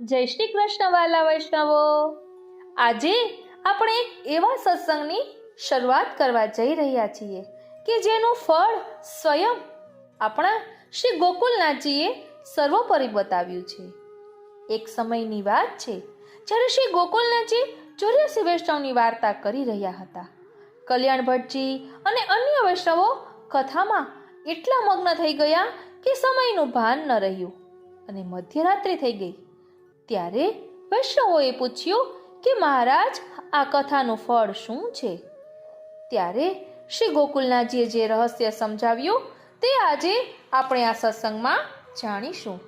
જય શ્રી કૃષ્ણ વાલા વૈષ્ણવો। આજે આપણે એક એવા સત્સંગની શરૂઆત કરવા જઈ રહ્યા છીએ કે જેનું ફળ સ્વયં આપણા શ્રી ગોકુલનાથજીએ સર્વોપરી બતાવ્યું છે। એક સમયની વાત છે જ્યારે શ્રી ગોકુલનાથજી 84 વૈષ્ણવની વાર્તા કરી રહ્યા હતા। કલ્યાણ ભટ્ટજી અને અન્ય વૈષ્ણવો કથામાં એટલા મગ્ન થઈ ગયા કે સમયનું ભાન ન રહ્યું અને મધ્યરાત્રિ થઈ ગઈ। ત્યારે વૈષ્ણવોએ પૂછ્યું કે મહારાજ, આ કથાનું ફળ શું છે? ત્યારે શ્રી ગોકુલનાથજીએ જે રહસ્ય સમજાવ્યું તે આજે આપણે આ સત્સંગમાં જાણીશું।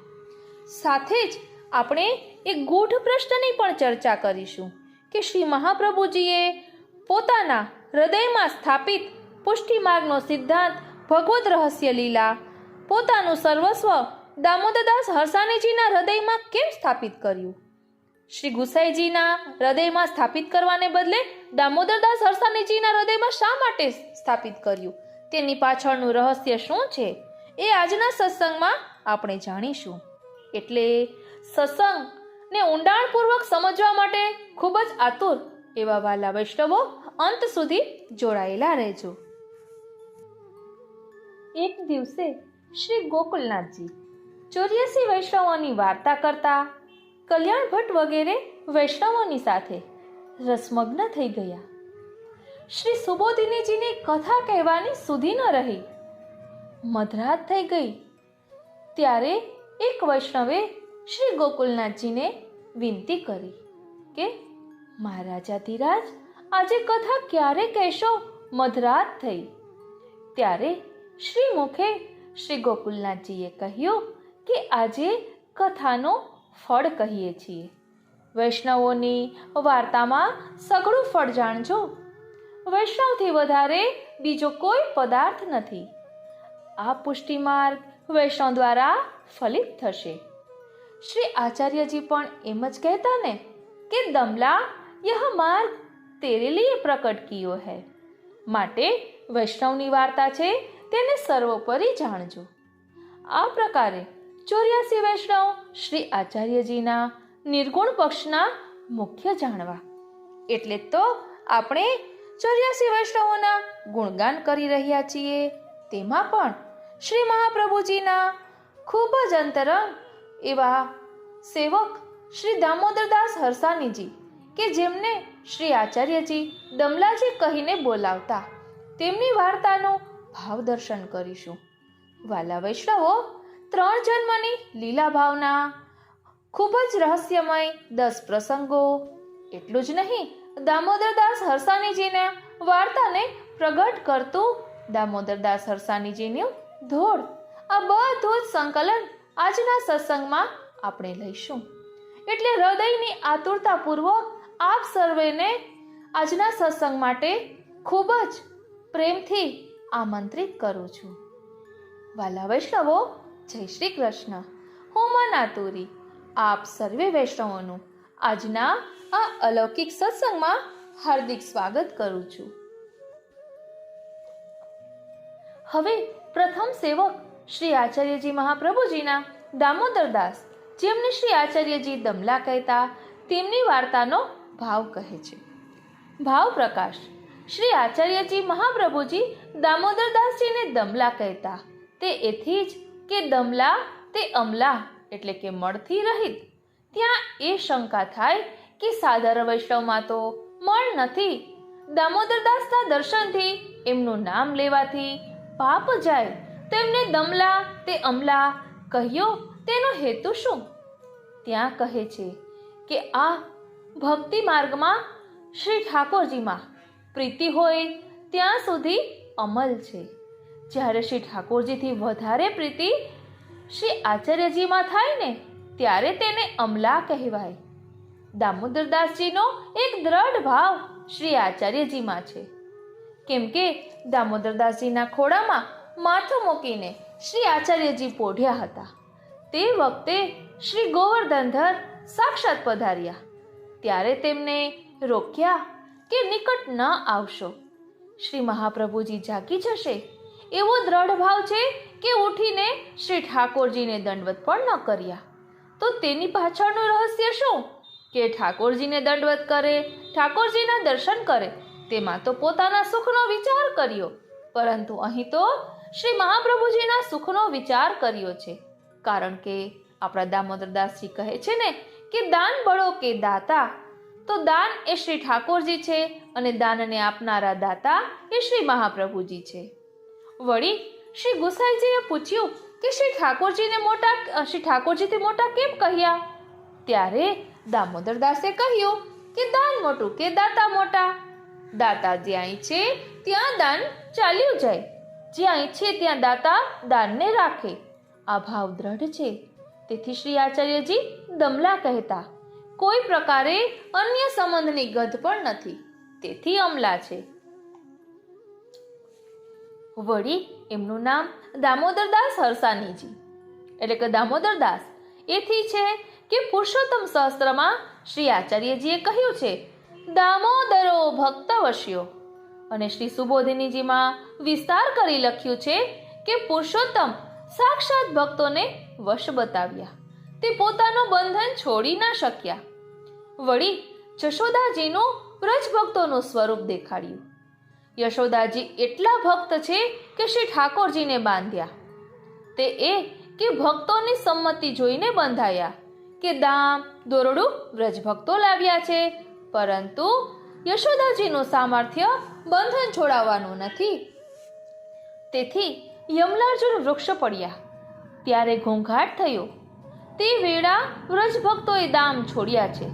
સાથે જ આપણે એક ગૂઢ પ્રશ્નની પણ ચર્ચા કરીશું કે શ્રી મહાપ્રભુજીએ પોતાના હૃદયમાં સ્થાપિત પુષ્ટિ માર્ગનો સિદ્ધાંત, ભગવદ રહસ્ય લીલા, પોતાનું સર્વસ્વ દામોદરદાસ હરસાણીજીના હૃદયમાં કેમ સ્થાપિત કર્યું? શ્રી ગુસાઈજીના હૃદયમાં સ્થાપિત કરવાને બદલે દામોદરદાસ હરસાણીજીના હૃદયમાં શા માટે સ્થાપિત કર્યું? તેની પાછળનું રહસ્ય શું છે એ આજના સત્સંગમાં આપણે જાણીશું। એટલે સત્સંગને ઊંડાણપૂર્વક સમજવા માટે ખૂબ જ આતુર એવા વાલા વૈષ્ણવો અંત સુધી જોડાયેલા રહેજો। એક દિવસે શ્રી ગોકુલનાથજી 84 વૈષ્ણવોની વાર્તા કરતા કલ્યાણ ભટ્ટ વગેરે વૈષ્ણવોની સાથે રસમગ્ન થઈ ગયા। શ્રી સુબોધિનીજીની કથા કહેવાની સુધી ન રહી, મધરાત થઈ ગઈ। ત્યારે એક વૈષ્ણવે શ્રી ગોકુલનાથજીને વિનંતી કરી કે મહારાજાધિરાજ, આજે કથા ક્યારે કહેશો? મધરાત થઈ। ત્યારે શ્રી મુખે શ્રી ગોકુલનાથજીએ કહ્યું કે આજે કથાનો ફળ કહીએ છીએ। વૈષ્ણવોની વાર્તામાં સઘળું ફળ જાણજો। વૈષ્ણવથી વધારે બીજો કોઈ પદાર્થ નથી। આ પુષ્ટિ માર્ગ વૈષ્ણવ દ્વારા ફલિત થશે। શ્રી આચાર્યજી પણ એમ જ કહેતા ને કે દમલા યહ માર્ગ તેરે લીએ પ્રકટ કિયો હૈ। માટે વૈષ્ણવની વાર્તા છે તેને સર્વોપરી જાણજો। આ પ્રકારે 84 વૈષ્ણવ શ્રી આચાર્યજીના નિર્ગુણ પક્ષના મુખ્ય જાણવા, એટલે તો આપણે 84 વૈષ્ણવોના ગુણગાન કરી રહ્યા છીએ। તેમાં પણ શ્રી મહાપ્રભુજીના ખૂબ જ અંતરંગ એવા સેવક શ્રી દામોદરદાસ હરસાણીજી કે જેમને શ્રી આચાર્યજી દમલાજી કહીને બોલાવતા, તેમની વાર્તાનું ભાવ દર્શન કરીશું। વાલા વૈષ્ણવો, 3 જન્મની લીલા ભાવના ખૂબ જ રહસ્યમય 10 પ્રસંગો, એટલું જ નહીં, દામોદરદાસ હરસાણીજીના વાર્તાને પ્રગટ કરતું દામોદરદાસ હરસાણીજીનું ધોળ, આ બધું જ સંકલન આજના સત્સંગમાં આપણે લઈશું। એટલે હૃદયની આતુરતાપૂર્વક આપ સર્વેને આજના સત્સંગ માટે ખૂબ જ પ્રેમથી આમંત્રિત કરું છું। વાલા વૈષ્ણવો, જય શ્રી કૃષ્ણ। હું મનાતુરી આપ સર્વે વૈષ્ણવોનું આજના આ અલૌકિક સત્સંગમાં હાર્દિક સ્વાગત કરું છું। હવે પ્રથમ સેવક શ્રી આચાર્યજી મહાપ્રભુજીના દામોદરદાસ, જેમને શ્રી આચાર્યજી દમલા કહેતા, તેમની વાર્તાનો ભાવ કહે છે। ભાવ પ્રકાશ: શ્રી આચાર્યજી મહાપ્રભુજી દામોદરદાસજીને દમલા કહેતા તે એથી જ કે દમલા તે અમલા એટલે કે મળથી રહિત। ત્યાં એ શંકા થાય કે સાધારણ વૈષ્ણવમાં તો મળ નથી, દામોદરદાસના દર્શનથી એમનું નામ લેવાથી પાપ જાય, તો એમને દમલા તે અમલા કહ્યો તેનો હેતુ શું? ત્યાં કહે છે કે આ ભક્તિ માર્ગમાં શ્રી ઠાકોરજીમાં પ્રીતિ હોય ત્યાં સુધી અમલ છે। જ્યારે શ્રી ઠાકોરજીથી વધારે પ્રીતિ શ્રી આચાર્યજીમાં થાય ને ત્યારે તેને અમલા કહેવાય। દામોદરદાસજીનો એક દ્રઢ ભાવ શ્રી આચાર્યજીમાં છે, કેમ કે દામોદરદાસજીના ખોળામાં માથું મૂકીને શ્રી આચાર્યજી પોઢ્યા હતા। તે વખતે શ્રી ગોવર્ધનધર સાક્ષાત પધાર્યા, ત્યારે તેમને રોક્યા કે નિકટ ન આવશો, શ્રી મહાપ્રભુજી જાગી જશે। એવો દ્રઢ ભાવ છે કે ઉઠીને શ્રી ઠાકોરજીને દંડવત પણ ન કર્યા। તો તેની પાછળનું રહસ્ય શું? કે ઠાકોરજીને દંડવત કરે, ઠાકોરજીના દર્શન કરે, તેમાં તો પોતાના સુખનો વિચાર કર્યો, પરંતુ અહીં તો શ્રી મહાપ્રભુજીના સુખનો વિચાર કર્યો છે. કારણ કે આપણા દામોદરદાસજી કહે છે ને કે દાન બળો કે દાતા, તો દાન એ શ્રી ઠાકોરજી છે અને દાનને આપનારા દાતા એ શ્રી મહાપ્રભુજી છે. વળી શ્રી ગુસાઈજીએ પૂછ્યું કે શ્રી ઠાકોરજીથી મોટા કેમ કહ્યા? ત્યારે દામોદરદાસે કહ્યું કે દાન મોટું કે દાતા મોટા. દાતા જ્યાં ઈચ્છે ત્યાં દાન ચાલ્યું જાય, જ્યાં ઈચ્છે ત્યાં દાતા દાનને રાખે. આ ભાવ દ્રઢ છે. તેથી શ્રી આચાર્યજી દમલા કહેતા. કોઈ પ્રકારે અન્ય સંબંધની ગધ પણ નથી, તેથી અમલા છે. વળી એમનું નામ દામોદરદાસ હરસાનીજી એટલે કે દામોદરદાસ એથી છે કે પુરુષોત્તમ સહસ્ત્રમાં શ્રી આચાર્યજીએ કહ્યું છે દામોદરો ભક્તવશ્યો, અને શ્રી સુબોધિનીજીમાં વિસ્તાર કરી લખ્યું છે કે પુરુષોત્તમ સાક્ષાત ભક્તોને વશ બતાવ્યા, તે પોતાનું બંધન છોડી ના શક્યા. વળી જશોદાજીનું વ્રજ ભક્તોનું સ્વરૂપ દેખાડ્યું. યશોદાજી એટલા ભક્ત છે કે શ્રી ઠાકોરજીને બાંધ્યા. તે એ કે ભક્તોની સંમતિ જોઈને બંધાયા કે દામ દોરડું વ્રજ ભક્તો લાવ્યા છે, પરંતુ યશોદાજીનું સામર્થ્ય બંધન છોડાવવાનું નથી. તેથી યમલાર્જુન વૃક્ષ પડ્યા ત્યારે ઘોંઘાટ થયો. તે વેળા વ્રજ ભક્તોએ દામ છોડ્યા છે.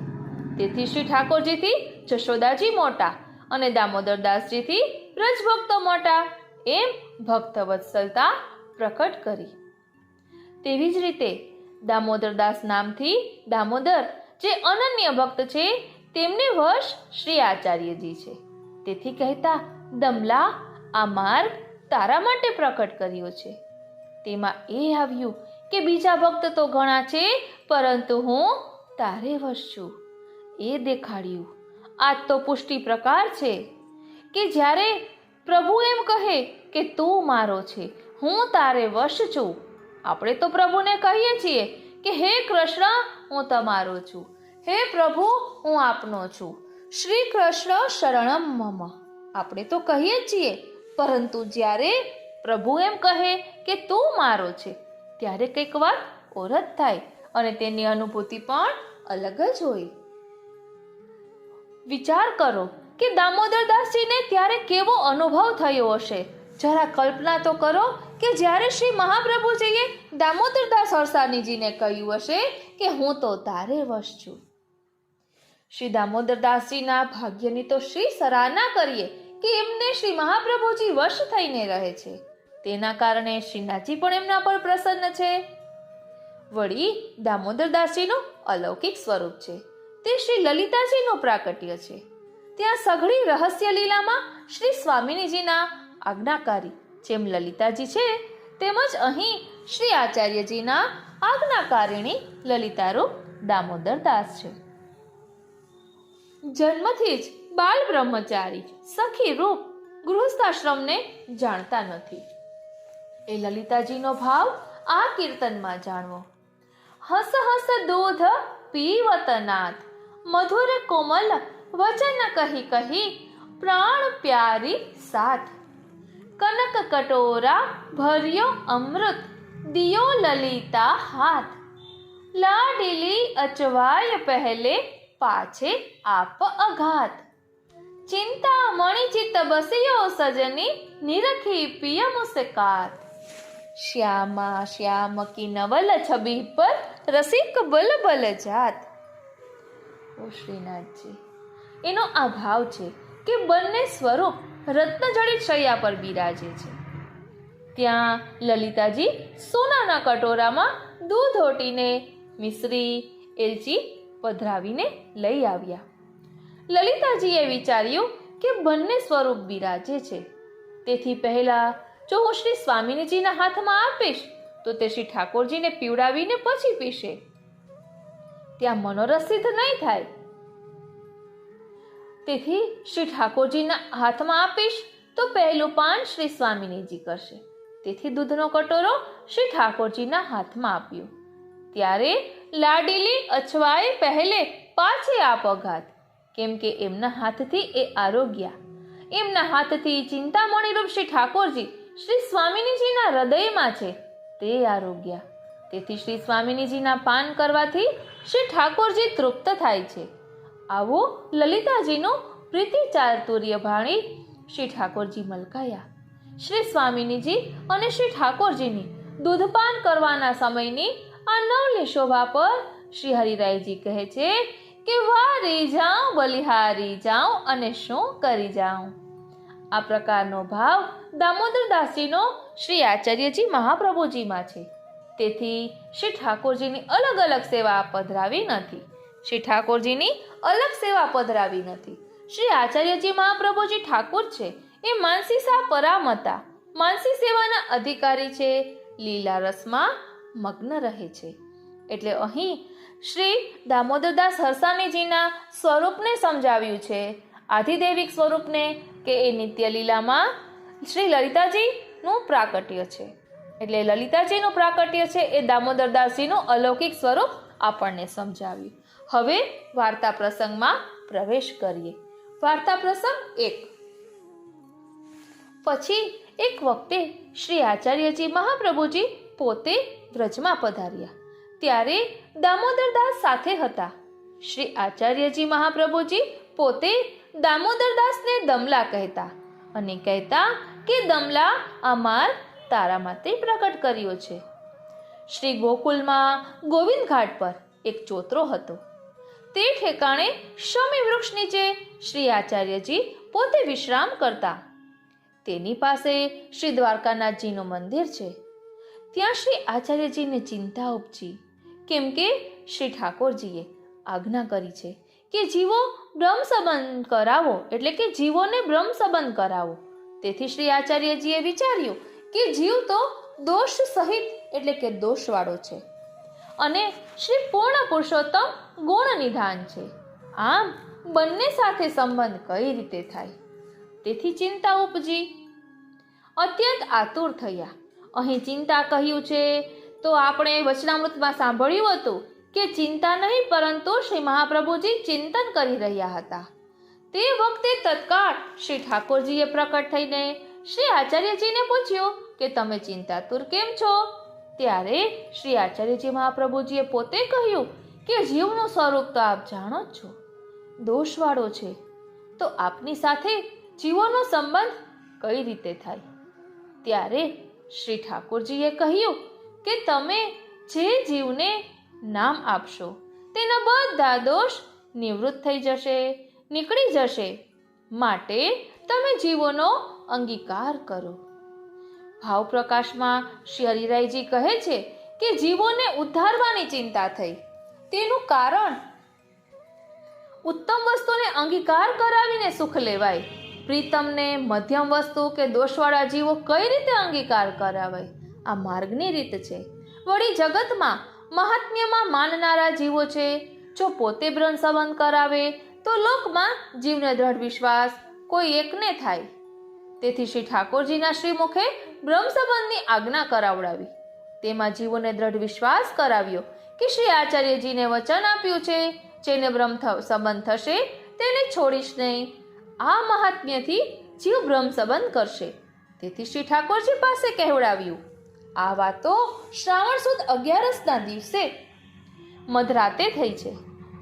તેથી શ્રી ઠાકોરજીથી જશોદાજી મોટા અને દામોદરદાસજીથી વ્રજ ભક્તો મોટા, એમ ભક્ત વત્સલતા પ્રકટ કરી. તેવી જ રીતે દામોદરદાસ નામથી દામોદર જે અનન્ય ભક્ત છે તેમને વશ શ્રી આચાર્યજી છે. તેથી કહેતા દમલા આ માર્ગ તારા માટે પ્રકટ કર્યો છે. તેમાં એ આવ્યું કે બીજા ભક્ત તો ઘણા છે, પરંતુ હું તારે વશ છું એ દેખાડ્યું. આ તો પુષ્ટિ પ્રકાર છે કે જ્યારે પ્રભુ એમ કહે કે તું મારો છે, હું તારે વશ છું. આપણે તો પ્રભુને કહીએ છીએ કે હે કૃષ્ણ હું તમારો છું, હે પ્રભુ હું આપનો છું, શ્રી કૃષ્ણ શરણમ મમ. આપણે તો કહીએ છીએ, પરંતુ જ્યારે પ્રભુ એમ કહે કે તું મારો છે ત્યારે કંઈક વાત ઓરત થાય અને તેની અનુભૂતિ પણ અલગ જ હોય. વિચાર કરો કે દામોદરદાસજીને ત્યારે કેવો અનુભવ થયો હશે. જરા કલ્પના તો કરો કે જ્યારે શ્રી મહાપ્રભુજીએ દામોદરદાસ હરસાનીજીને કહ્યું હશે કે હું તો તારે વશ છું. શ્રી દામોદરદાસજીના ભાગ્યની તો શ્રી સરાહના કરીએ કે એમને શ્રી મહાપ્રભુજી વશ થઈને રહે છે. તેના કારણે શ્રીનાથજી પણ એમના પર પ્રસન્ન છે. વળી દામોદરદાસજીનું અલૌકિક સ્વરૂપ છે તે શ્રી લલિતાજીનું પ્રાકટ્ય છે. ત્યાં સઘળી રહસ્ય લીલામાં શ્રી સ્વામિનીજીના આજ્ઞાકારી જેમ લલિતાજી છે, તેમજ અહીં શ્રી આચાર્યજીના આજ્ઞાકારિણી લલિતારૂપ દામોદરદાસ છે. જન્મથી જ બાલ બ્રહ્મચારી સખી રૂપ ગૃહસ્થાશ્રમને જાણતા નથી. એ લલિતાજીનો ભાવ આ કીર્તનમાં જાણવો. હસ હસ દૂધ પીવતનાથ, મધુર કોમલ વચન કહી કહી પ્રાણ પ્યારી સાથ. કનક કટોરા ભર્યો અમૃત દિયો લલિતા હાથ. લાડીલી અચવાય પહેલે પાછે આપ અઘાત. ચિંતા મણિ ચિત્ત બસ્યો સજની નિરખી પિય મુસ્કાત. શ્યામા શ્યામ કી નવલ છબી પર રસિક બલ બલ જાત. ઓ શ્રીનાથજી, એનો આ ભાવ છે કે બંને સ્વરૂપ રત્નજડિત શૈયા પર બિરાજે છે. ત્યાં લલિતાજી સોનાના કટોરામાં દૂધ ઓટીને મિશ્રી એલચી પધરાવીને લઈ આવ્યા. લલિતાજીએ વિચાર્યું કે બંને સ્વરૂપ બિરાજે છે, તેથી પહેલા જો હું શ્રી સ્વામિનીજીના હાથમાં આપીશ તો તે શ્રી ઠાકોરજીને પીવડાવીને પછી પીશે. ત્યાં મનોરસ સિદ્ધ નહીં થાય. તેથી શ્રી ઠાકોરજીના હાથમાં આપીશ તો પહેલું પાન શ્રી સ્વામિનીજી કરશે. તેથી દૂધનો કટોરો શ્રી ઠાકોરજીના હાથમાં આપ્યો. ત્યારે લાડીલી અછવાય પહેલે પાછી આપ અઘાત. કેમ કે એમના હાથથી એ આરોગ્ય, એમના હાથથી ચિંતામણી રૂપ શ્રી ઠાકોરજી શ્રી સ્વામિનીજીના હૃદયમાં છે તે આરોગ્ય. તેથી શ્રી સ્વામિનીજીના પાન કરવાથી શ્રી ઠાકોરજી તૃપ્ત થાય છે. આવો લલિતાજીનો પ્રીતિ ચાતુર્ય ભાણી શ્રી ઠાકોરજી મલકાયા. શ્રી સ્વામિનીજી અને શ્રી ઠાકોરજીની દૂધપાન કરવાના સમયની આ નવલી શોભા પર શ્રી હરિરાયજી કહે છે કે વારી જાઉં બલિહારી જાઉં અને શું કરી જાઉં. આ પ્રકારનો ભાવ દામોદરદાસજીનો શ્રી આચાર્યજી મહાપ્રભુજીમાં છે. તેથી શ્રી ઠાકોરજીની અલગ અલગ સેવા પધરાવી નથી. શ્રી ઠાકોરજીની અલગ સેવા પધરાવી નથી. શ્રી આચાર્યજી મહાપ્રભુજી ઠાકોર છે એ માનસી સા પરામતા, માનસી સેવાના અધિકારી છે, લીલા રસમાં મગ્ન રહે છે. એટલે અહીં શ્રી દામોદરદાસ હરસાણીજીના સ્વરૂપને સમજાવ્યું છે, આધિદૈવિક સ્વરૂપને, કે એ નિત્ય લીલામાં શ્રી લલિતાજીનું પ્રાકટ્ય છે. એટલે લલિતાજીનું પ્રાકટ્ય છે એ દામોદરદાસજીનું અલૌકિક સ્વરૂપ આપણને સમજાવ્યું. હવે વાર્તા પ્રસંગમાં પ્રવેશ કરીએ. વાર્તા પ્રસંગ 1. પછી એક વખતે શ્રી આચાર્યજી મહાપ્રભુજી પોતે વ્રજમાં પધાર્યા. ત્યારે દામોદરદાસ સાથે હતા. શ્રી આચાર્યજી મહાપ્રભુજી પોતે દામોદરદાસને દમલા કહેતા અને કહેતા કે દમલા અમાર તારા માટે પ્રકટ કર્યો છે. શ્રી ગોકુલમાં ગોવિંદ ઘાટ પર એક ચોતરો હતો. તે ઠેકાણે શમી વૃક્ષ નીચે શ્રી આચાર્યજી પોતે વિશ્રામ કરતા. તેની પાસે શ્રી દ્વારકાનાથજીનું મંદિર છે. ત્યાં શ્રી આચાર્યજીને ચિંતા ઉપજી, કેમ કે શ્રી ઠાકોરજીએ આજ્ઞા કરી છે કે જીવો બ્રહ્મ સંબંધ કરાવો, એટલે કે જીવોને બ્રહ્મ સંબંધ કરાવો. તેથી શ્રી આચાર્યજીએ વિચાર્યું કે જીવ તો દોષ સહિત, એટલે કે દોષવાળો છે અને શ્રી પૂર્ણ પુરુષોત્તમ ગુણ નિધાન છે. આમ બંને સાથે સંબંધ કઈ રીતે થાય? તેથી ચિંતા ઉપજી. અત્યંત આતુર થયા. અહીં ચિંતા કહ્યું છે તો આપણે વચનામૃતમાં સાંભળ્યું હતું કે ચિંતા નહીં, પરંતુ શ્રી મહાપ્રભુજી ચિંતન કરી રહ્યા હતા. તે વખતે તત્કાળ શ્રી ઠાકોરજીએ પ્રકટ થઈને શ્રી આચાર્યજીને પૂછ્યું કે તમે ચિંતાતુર કેમ છો? ત્યારે શ્રી આચાર્યજી મહાપ્રભુજીએ પોતે કહ્યું કે જીવનું સ્વરૂપ તો આપ જાણો જ છો, દોષવાળો છે, તો આપની સાથે જીવોનો સંબંધ કઈ રીતે થાય? ત્યારે શ્રી ઠાકોરજીએ કહ્યું કે તમે જે જીવને નામ આપશો તેના બધા દોષ નિવૃત્ત થઈ જશે, નીકળી જશે. માટે તમે જીવોનો અંગીકાર કરો. ભાવ પ્રકાશમાં શ્રી હરિરાયજી કહે છે કે જીવોને ઉદ્ધારવાની ચિંતા થઈ. તેનું કારણ ઉત્તમ વસ્તુને અંગીકાર કરાવીને સુખ લેવાય, પ્રીતમને મધ્યમ વસ્તુ કે દોષવાળા જીવો કઈ રીતે અંગીકાર કરાવાય? આ માર્ગની રીત છે. વળી જગતમાં મહાત્મ્યમાં માનનારા જીવો છે. જો પોતે બ્રહ્મ સંબંધ કરાવે તો લોકમાં જીવને દ્રઢ વિશ્વાસ કોઈ એકને થાય. તેથી શ્રી ઠાકોરજીના શ્રીમુખે બ્રહ્મ સંબંધની આજ્ઞા કરાવડાવી. તેમાં જીવોને દ્રઢ વિશ્વાસ કરાવ્યો કે શ્રી આચાર્યજીને વચન આપ્યું છે, જેને બ્રહ્મ સંબંધ થશે તેને છોડીશ નહીં. આ મહાત્મ્યથી જીવ બ્રહ્મ સંબંધ કરશે. તેથી શ્રી ઠાકોરજી પાસે કહેવડાવ્યું. આ વાતો શ્રાવણ સુદ 11ના દિવસે મધરાતે થઈ છે.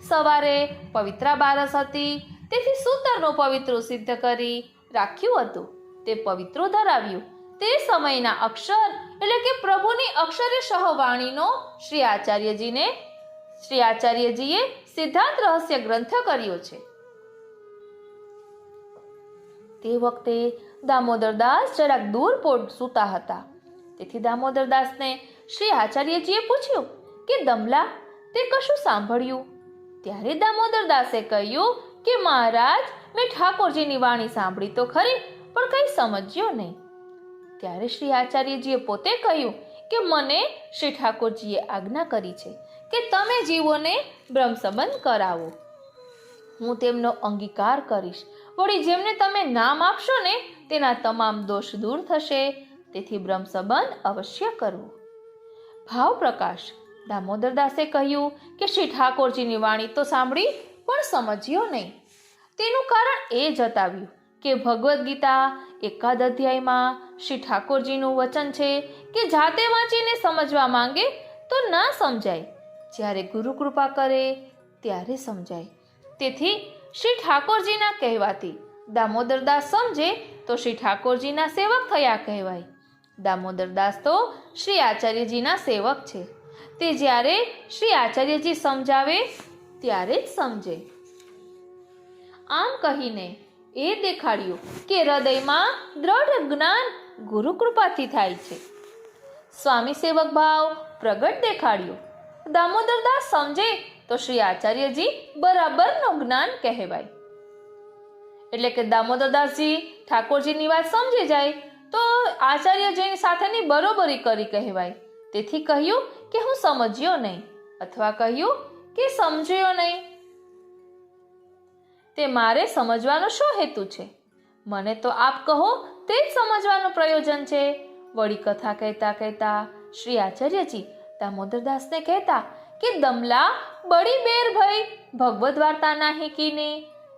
સવારે પવિત્રા બારસ હતી, તેથી સૂતરનું પવિત્ર સિદ્ધ કરી રાખ્યું હતું. તે પવિત્રો ધરાવ્યું. તે સમયના અક્ષર, એટલે કે પ્રભુની અક્ષરે સહવાણીનો શ્રી આચાર્યજીએ સિદ્ધાંત રહસ્ય ગ્રંથ કર્યો છે. તે વખતે દામોદરદાસ જરાક દૂર સૂતા હતા. તેથી દામોદરદાસને શ્રી આચાર્યજીએ પૂછ્યું કે દમલા, તે કશું સાંભળ્યું? ત્યારે દામોદરદાસે કહ્યું કે મહારાજ, મેં ઠાકોરજીની વાણી સાંભળી તો ખરી, પણ કંઈ સમજ્યો નહીં. ત્યારે શ્રી આચાર્યજીએ પોતે કહ્યું કે મને શ્રી ઠાકોરજીએ આજ્ઞા કરી છે કે તમે જીવોને બ્રહ્મ સંબંધ કરાવો. હું તેમનો અંગીકાર કરીશ. વળી જેમને તમે નામ આપશો ને તેના તમામ દોષ દૂર થશે. તેથી બ્રહ્મ સંબંધ અવશ્ય કરવો. ભાવ પ્રકાશ દામોદરદાસે કહ્યું કે શ્રી ઠાકોરજીની વાણી તો સાંભળી પણ સમજ્યો નહીં. તેનું કારણ એ જતાવ્યું કે ભગવદ્ ગીતા એકાદ અધ્યાયમાં શ્રી ઠાકોરજીનું વચન છે કે જાતે વાંચીને સમજવા માંગે તો ના સમજાય, જ્યારે ગુરુ કૃપા કરે ત્યારે સમજાય. તેથી શ્રી ઠાકોરજીના કહેવાથી દામોદરદાસ સમજે તો શ્રી ઠાકોરજીના સેવક થયા કહેવાય. દામોદરદાસ તો શ્રી આચાર્યજીના સેવક છે. તે જ્યારે શ્રી આચાર્યજી સમજાવે ત્યારે જ સમજે. આમ કહીને એ દેખાડ્યું કે હૃદયમાં દ્રઢ જ્ઞાન ગુરુ કૃપાથી થાય છે. સ્વામી સેવક ભાવ પ્રગટ દેખાડ્યો. દામોદરદાસ સમજે તો શ્રી આચાર્યજી બરાબરનું જ્ઞાન કહેવાય. એટલે કે દામોદરદાસજી ઠાકોરજીની વાત સમજી જાય તો આચાર્યજીની સાથેની બરોબરી કરી કહેવાય. તેથી કહ્યું કે હું સમજ્યો નહીં, અથવા કહ્યું કે સમજ્યો નહીં. તે મારે સમજવાનો શો હેતુ છે? મને તો આપ કહો તે જ સમજવાનું પ્રયોજન છે. વળી કથા કહેતા કહેતા શ્રી આચાર્યજી દામોદરદાસને કહેતા કે દમલા બડી બેર ભઈ ભગવદ વાર્તા નાહી કીને,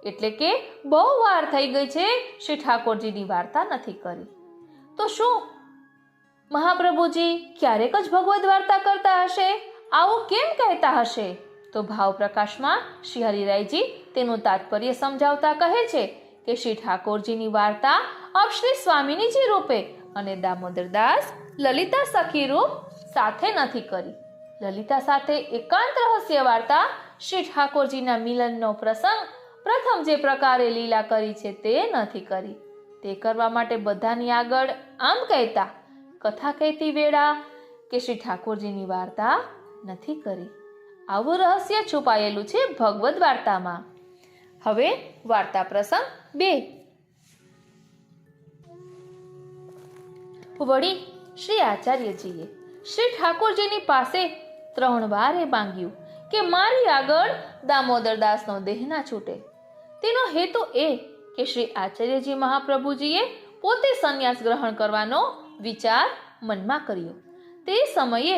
એટલે કે બહુ વાર થઈ ગઈ છે શ્રી ઠાકોરજીની વાર્તા નથી કરી. તો શું મહાપ્રભુજી ક્યારેક જ ભગવદ વાર્તા કરતા હશે? આવું કેમ કહેતા હશે? તો ભાવ પ્રકાશમાં શ્રી હરિરાયજી તેનું તાત્પર્ય સમજાવતા કહે છે કે શ્રી ઠાકોરજીની વાર્તા અબ શ્રી સ્વામિનીજી રૂપે અને દામોદરદાસ લલિતા સખી રૂપ સાથે નથી કરી. લલિતા સાથે એકાંત રહસ્ય વાર્તા શ્રી ઠાકોરજીના મિલનનો પ્રસંગ પ્રથમ જે પ્રકારે લીલા કરી છે તે નથી કરી. તે કરવા માટે બધાની આગળ આમ કહેતા કથા કહેતી વેળા કે શ્રી ઠાકોરજીની વાર્તા નથી કરી. આવું રહસ્ય છુપાયેલું છે ભગવદ વાર્તામાં. હવે વાર્તા પ્રસંગ 2. વળી શ્રી આચાર્યજીએ શ્રી ઠાકોરજીની પાસે 3 વાર એ માંગ્યું કે મારી આગળ દામોદરદાસનો દેહ ના છૂટે. તેનો હેતુ એ કે શ્રી આચાર્યજી મહાપ્રભુજીએ પોતે સંન્યાસ ગ્રહણ કરવાનો વિચાર મનમાં કર્યો. તે સમયે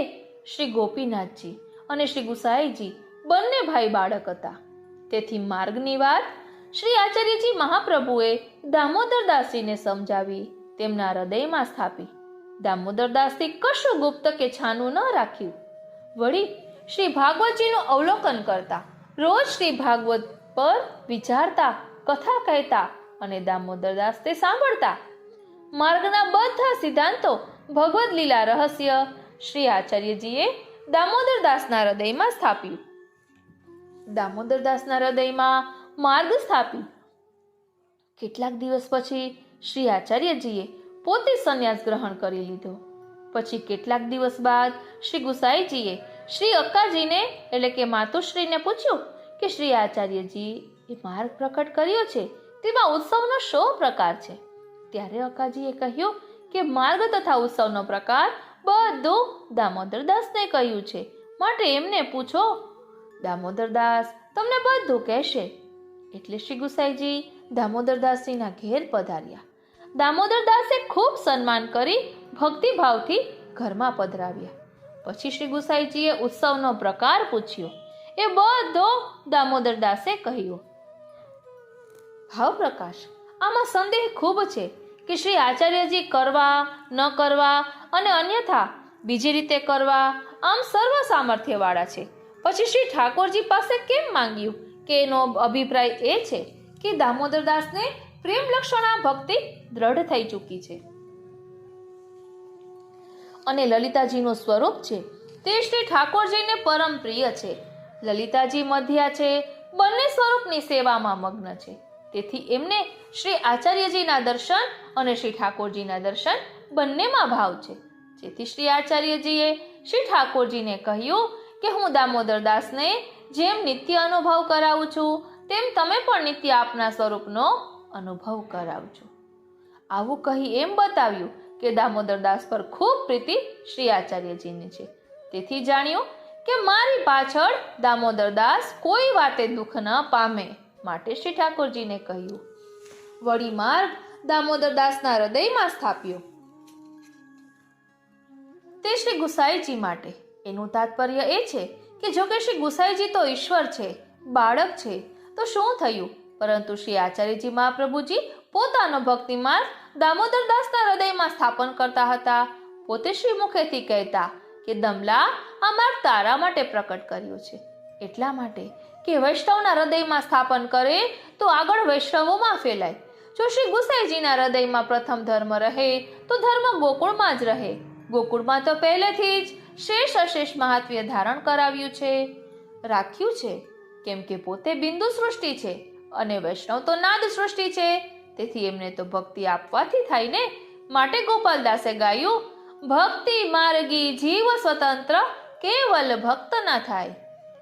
શ્રી ગોપીનાથજી અને શ્રી ગુસાઈજી બંને ભાઈ બાળક હતા. તેથી માર્ગની વાત શ્રી આચાર્યજી મહાપ્રભુએ દામોદરદાસજીને સમજાવી તેમના હૃદયમાં સ્થાપી. દામોદરદાસથી કશું ગુપ્ત કે છાનું ન રાખ્યું. વળી શ્રી ભાગવતજીનું અવલોકન કરતા, રોજ શ્રી ભાગવત પર વિચારતા, કથા કહેતા અને દામોદરદાસ તે સાંભળતા. માર્ગના બધા સિદ્ધાંતો ભગવદ લીલા રહસ્ય શ્રી આચાર્યજીએ દામોદરદાસના હૃદયમાં સ્થાપ્યું. દામોદરદાસના હૃદયમાં માર્ગ સ્થાપ્યું. કેટલાક દિવસ પછી શ્રી આચાર્યજીએ પોતે સંન્યાસ ગ્રહણ કરી લીધો. પછી કેટલાક દિવસ બાદ શ્રી ગુસાઈજીએ શ્રી અક્કાજીને એટલે કે માતુશ્રીને પૂછ્યું કે શ્રી આચાર્યજી એ માર્ગ પ્રકટ કર્યો છે તેમાં ઉત્સવનો શો પ્રકાર છે? ત્યારે અક્કાજીએ કહ્યું કે માર્ગ તથા ઉત્સવનો પ્રકાર બધું દામોદરદાસને કહ્યું છે, માટે એમને પૂછો. દામોદરદાસ તમને બધું કહેશે. એટલે શ્રી ગુસાઈજી દામોદરદાસજીના ઘેર પધાર્યા. દામોદરદાસે ખૂબ સન્માન કરી ભક્તિભાવથી ઘરમાં પધરાવ્યા. પછી શ્રી ગુસાઈજીએ ઉત્સવનો પ્રકાર પૂછ્યો. એ બધો દામોદરદાસે કહ્યું. ભાવ પ્રકાશ આમાં સંદેહ ખૂબ છે કે શ્રી આચાર્યજી કરવા ન કરવા અને અન્યથા બીજી રીતે કરવા આમ સર્વ સામર્થ્યવાળા છે. પછી શ્રી ઠાકોરજી પાસે કેમ માંગ્યું કે એનો અભિપ્રાય એ છે કે દામોદરદાસને પ્રેમ લક્ષણા ભક્તિ દ્રઢ થઈ ચૂકી છે અને લલિતાજીનું સ્વરૂપ છે તે શ્રી ઠાકોરજીને પરમ પ્રિય છે. લલિતાજી મધ્યા છે, બંને સ્વરૂપની સેવામાં મગ્ન છે. તેથી એમને શ્રી આચાર્યજીના દર્શન અને શ્રી ઠાકોરજીના દર્શન બંનેમાં ભાવ છે. જેથી શ્રી આચાર્યજીએ શ્રી ઠાકોરજીને કહ્યું કે હું દામોદરદાસને જેમ નિત્ય અનુભવ કરાવું છું તેમ તમે પણ નિત્ય આપના સ્વરૂપનો અનુભવ કરાવજો. આવું કહી એમ બતાવ્યું કે દામોદરદાસ પર ખૂબ પ્રીતિ શ્રી આચાર્યજીની છે. તેથી જાણ્યું કે મારી પાછળ દામોદરદાસ કોઈ વાતે દુઃખ ન પામે, માટે શ્રી ઠાકોરજીને કહ્યું. વળી માર્ગ દામોદરદાસના હૃદયમાં સ્થાપ્યો. તે શ્રી ગુસાઈજી માટે એનું તાત્પર્ય એ છે કે જો કે શ્રી ગુસાઈજી તો ઈશ્વર છે, બાળક છે, તો શું થયું, પરંતુ શ્રી આચાર્યજી મહાપ્રભુજી પોતાનો ભક્તિ માર્ગ દામોદરદાસના હૃદયમાં સ્થાપન કરતા હતા. પોતે શ્રી મુખેથી કહેતા કે દમલા, આ માર્ગ તારા માટે પ્રકટ કર્યો છે, એટલા માટે કે વૈષ્ણવના હૃદયમાં સ્થાપન કરે તો આગળ વૈષ્ણવોમાં ફેલાય. જો શ્રી ગુસાઈજીના હૃદયમાં પ્રથમ ધર્મ રહે તો ધર્મ ગોકુળમાં જ રહે. ગોકુળમાં તો પહેલેથી જ શેષ અશેષ મહાત્વ્ય ધારણ કરાવ્યું છે, રાખ્યું છે, કેમ કે પોતે બિંદુ સૃષ્ટિ છે અને વૈષ્ણવ તો નાદ સૃષ્ટિ છે. તેથી એમને તો ભક્તિ આપવાથી થાય ને. માટે ગોપાલદાસે ગાયું, ભક્તિ માર્ગી જીવ સ્વતંત્ર, કેવલ ભક્ત ના થાય.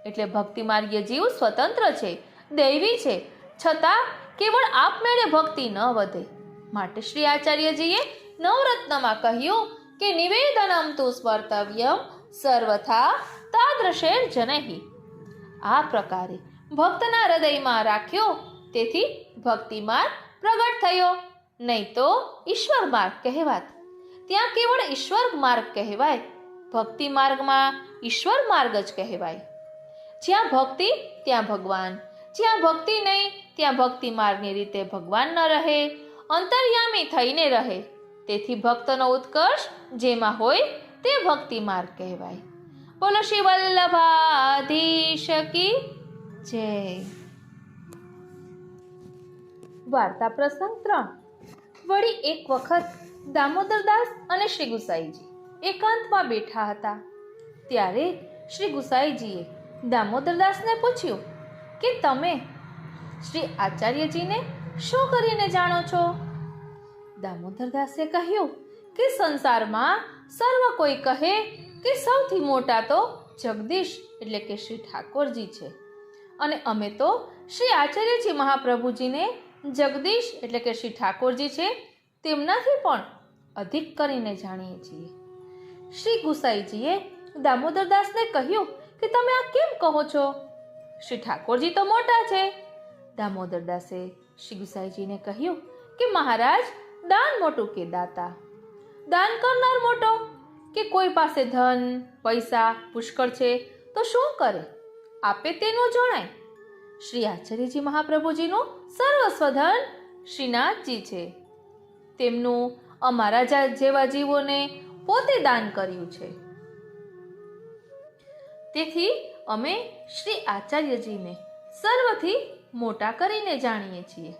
એટલે ભક્તિ માર્ગીય જીવ સ્વતંત્ર છે, દૈવી છે, છતાં કેવળ આપમેળે ભક્તિ ન વધે. માટે શ્રી આચાર્યજીએ નવરત્નમાં કહ્યું કે નિવેદનમ તુ સ્મર્તવ્યમ સર્વથા તાદ્રશેર જનૈ. આ પ્રકારે ભક્તના હૃદયમાં રાખ્યો, તેથી ભક્તિ માર્ગ પ્રગટ થયો, નહીં તો ઈશ્વર માર્ગ કહેવાત. ત્યાં કેવળ ઈશ્વર માર્ગ કહેવાય, ભક્તિ માર્ગમાં ઈશ્વર માર્ગ જ કહેવાય. જ્યાં ભક્તિ ત્યાં ભગવાન, જ્યાં ભક્તિ નહીં ત્યાં ભક્તિ માર્ગની રીતે ભગવાન ન રહે, અંતર્યામી થઈને રહે. તેથી ભક્તનો ઉત્કર્ષ જેમાં હોય તે ભક્તિ માર્ગ કહેવાય. બોલો શ્રી વલ્લભાધીશ કી જય. વાર્તા પ્રસંગ 3. વળી એક વખત દામોદરદાસ અને શ્રી ગુસાઈજી એકાંતમાં બેઠા હતા. ત્યારે શ્રી ગુસાઈજીએ દામોદરદાસને પૂછ્યું કે તમે શ્રી આચાર્યજીને શું કરીને જાણો છો? દામોદરદાસે કહ્યું કે સંસારમાં સર્વ કોઈ કહે કે સૌથી મોટા તો જગદીશ એટલે કે શ્રી ઠાકોરજી છે, અને અમે તો શ્રી આચાર્યજી મહાપ્રભુજીને જગદીશ એટલે કે શ્રી ઠાકોરજી છે તેમનાથી પણ અધિક કરીને જાણીએ છીએ. શ્રી ગુસાઈજીએ દામોદરદાસને કહ્યું કે તમે આ કેમ કહો છો? શ્રી ઠાકોરજી તો મોટા છે. દામોદરદાસે શ્રી ગુસાઈજીને કહ્યું કે મહારાજ, દાન મોટું કે દાતા? દાન કરનાર મોટો કે કોઈ પાસે ધન પૈસા પુષ્કળ છે તો શું કરે? આપે તેનું જણાય. શ્રી આચાર્યજી મહાપ્રભુજીનું સર્વસ્વ ધન શ્રીનાથજી છે. તેમનું અમારા જેવા જીવોને પોતે દાન કર્યું છે. તેથી અમે શ્રી આચાર્યજીને સર્વથી મોટા કરીને જાણીએ છીએ.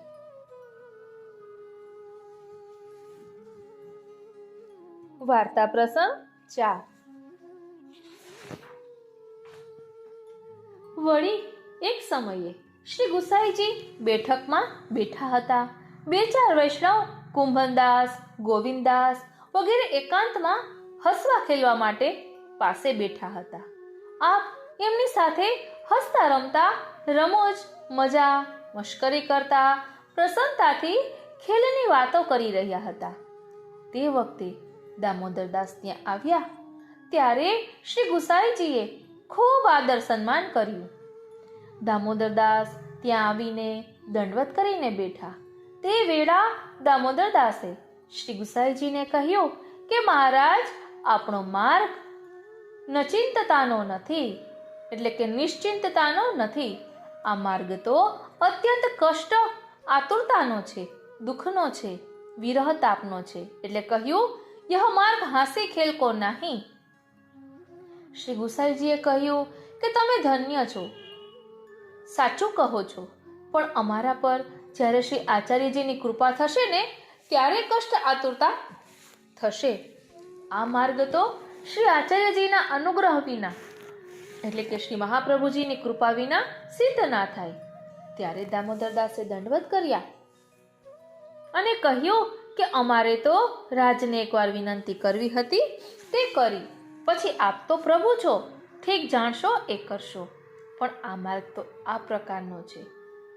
વાર્તા પ્રસંગ 4. વળી એક સમયે શ્રી ગુસાઈજી બેઠકમાં બેઠા હતા. 2-4 વૈષ્ણવ કુંભનદાસ, ગોવિંદદાસ વગેરે એકાંતમાં હસવા ખેલવા માટે પાસે બેઠા હતા. આપ એમની સાથે હસતા રમતા, રમોજ મજા મશ્કરી કરતા, પ્રસન્નતાથી ખેલની વાતો કરી રહ્યા હતા. તે વખતે દામોદરદાસ ત્યાં આવ્યા. ત્યારે શ્રી ગુસાઈજીએ ખૂબ આદર સન્માન કર્યું. દામોદરદાસ ત્યાં આવીને દંડવત કરીને બેઠા. તે વેળા દામોદરદાસે શ્રી ગુસાઈજીને કહ્યું કે મહારાજ, આપણો માર્ગ નચિંતતાનો નથી, એટલે કે નિશ્ચિંતતાનો નથી. આ માર્ગ તો અત્યંત કષ્ટ આતુરતાનો છે, દુઃખનો છે, વિરહ તાપનો છે. એટલે કહ્યું, यह मार्ग हासी खेल को नहीं. શ્રી ગુસાઈજીએ કહ્યું કે તમે ધન્ય છો, સાચું કહો છો, પણ અમારા પર જ્યારે શ્રી આચાર્યજીની કૃપા થશે ને ત્યારે કષ્ટ આતુરતા થશે. આ માર્ગ તો શ્રી આચાર્યજીના અનુગ્રહ વિના, એટલે કે શ્રી મહાપ્રભુજીની કૃપા વિના સિદ્ધ ના થાય. ત્યારે દામોદરદાસે દંડવત કર્યા અને કહ્યું કે અમારે તો રાજને એકવાર વિનંતી કરવી હતી, તે કરી. પછી આપ તો પ્રભુ છો, ઠીક જાણશો એ કરશો, પણ આ માર્ગ તો આ પ્રકારનો છે.